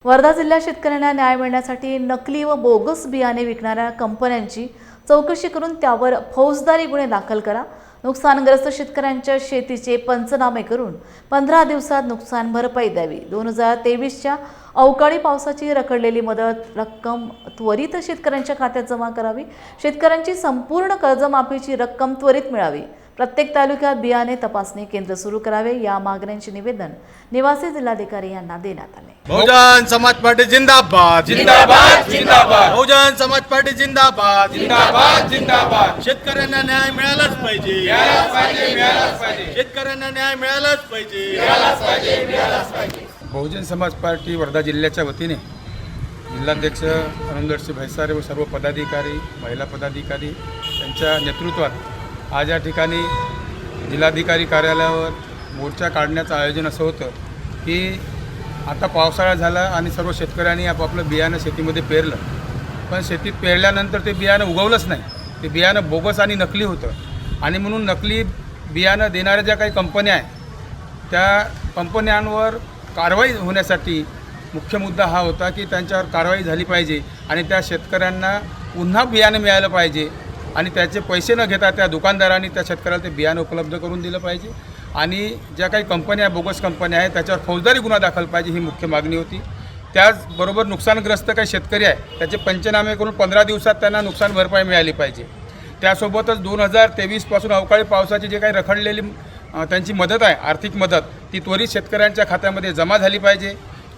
वर्धा जिल्ह्यात शेतकऱ्यांना न्याय मिळण्यासाठी नकली व बोगस बियाणे विकणाऱ्या कंपन्यांची चौकशी करून त्यावर फौजदारी गुन्हे दाखल करा। नुकसानग्रस्त शेतकऱ्यांच्या शेतीचे पंचनामे करून 15 दिवसात नुकसान भरपाई द्यावी। 2023च्या अवकाळी पावसाची रखडलेली मदत रक्कम त्वरित शेतकऱ्यांच्या खात्यात जमा करावी। शेतकऱ्यांची संपूर्ण कर्जमाफीची रक्कम त्वरित मिळावी। प्रत्येक तालुक्यात बियाणे तपासणी केंद्र सुरू करावे। या मागण्यांचे निवेदन निवासी जिल्हाधिकारी यांना देण्यात आले। बहुजन समाज पार्टी जिंदाबाद जिंदाबाद जिंदाबाद। बहुजन समाज पार्टी जिंदाबाद जिंदाबाद जिंदाबाद। शेतकऱ्यांना न्याय मिळालाच पाहिजे, मिळालाच पाहिजे, मिळालाच पाहिजे। शेतकऱ्यांना न्याय मिळालाच पाहिजे, मिळालाच पाहिजे, मिळालाच पाहिजे। बहुजन समाज पार्टी वर्धा जिल्ह्याच्या वतीने जिल्हाध्यक्ष आनंदसिंह भैसारे व सर्व पदाधिकारी, महिला पदाधिकारी यांच्या नेतृत्वात आज या ठिकाणी जिल्हाधिकारी कार्यालयावर मोर्चा काढण्याचं आयोजन असं होतं की आता पावसाळा झाला आणि सर्व शेतकऱ्यांनी आपापलं बियाणं शेतीमध्ये पेरलं, पण शेतीत पेरल्यानंतर ते बियाणं उगवलंच नाही। ते बियाणं बोगस आणि नकली होतं आणि म्हणून नकली बियाणं देणाऱ्या ज्या काही कंपन्या आहेत त्या कंपन्यांवर कारवाई होण्यासाठी मुख्य मुद्दा हा होता की त्यांच्यावर कारवाई झाली पाहिजे आणि त्या शेतकऱ्यांना पुन्हा बियाणं मिळालं पाहिजे आणि त्याचे पैसे न घेता त्या दुकानदारांनी त्या शेतकऱ्याला ते बियाणं उपलब्ध करून दिलं पाहिजे आणि ज्या काही कंपन्या बोगस कंपन्या आहेत त्याच्यावर फौजदारी गुन्हा दाखल पाहिजे, ही मुख्य मागणी होती। त्याचबरोबर नुकसानग्रस्त काही शेतकरी आहे त्याचे पंचनामे करून 15 दिवसात त्यांना नुकसान भरपाई मिळाली पाहिजे। त्यासोबतच 2023पासून अवकाळी पावसाची जे काही रखडलेली त्यांची मदत आहे, आर्थिक मदत, ती त्वरित शेतकऱ्यांच्या खात्यामध्ये जमा झाली पाहिजे।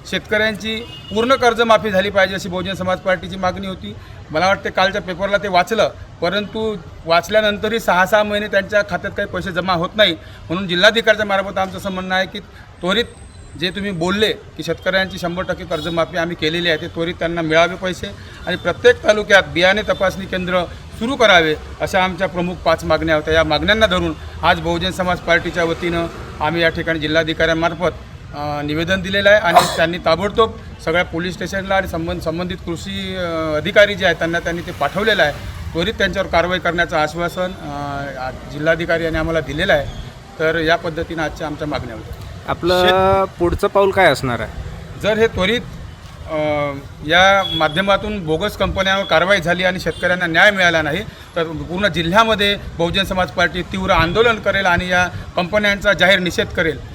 शेतकऱ्यांची पूर्ण कर्जमाफी झाली पाहिजे अशी बहुजन समाज पार्टीची मागणी होती। मला वाटते कालच्या पेपरला ते वाचलं, परंतु वाचल्यानंतरही 6-6 महिने त्यांच्या खात्यात काही पैसे जमा होत नाही। म्हणून जिल्हाधिकाऱ्याच्या मार्फत आमचं असं म्हणणं आहे की त्वरित जे तुम्ही बोलले की शेतकऱ्यांची 100% कर्जमाफी आम्ही केलेली आहे, ते त्वरित त्यांना मिळावे पैसे आणि प्रत्येक तालुक्यात बियाणे तपासणी केंद्र सुरू करावे, अशा आमच्या प्रमुख 5 मागण्या होत्या। या मागण्यांना धरून आज बहुजन समाज पार्टीच्या वतीनं आम्ही या ठिकाणी जिल्हाधिकाऱ्यांमार्फत निवेदन दिलेलं आहे आणि त्यांनी ताबडतोब सगळ्या पोलीस स्टेशनला आणि संबंधित कृषी अधिकारी जे आहेत त्यांनी ते पाठवलेलं आहे। त्वरित त्यांच्यावर कारवाई करण्याचं आश्वासन जिल्हाधिकारी यांनी आम्हाला दिलेलं आहे। तर या पद्धतीनं आजच्या आमच्या मागण्या होत्या। आपलं पुढचं पाऊल काय असणार आहे? जर हे त्वरित या माध्यमातून बोगस कंपन्यांवर कारवाई झाली आणि शेतकऱ्यांना न्याय मिळाला नाही तर पूर्ण जिल्ह्यामध्ये बहुजन समाज पार्टी तीव्र आंदोलन करेल आणि या कंपन्यांचा जाहीर निषेध करेल।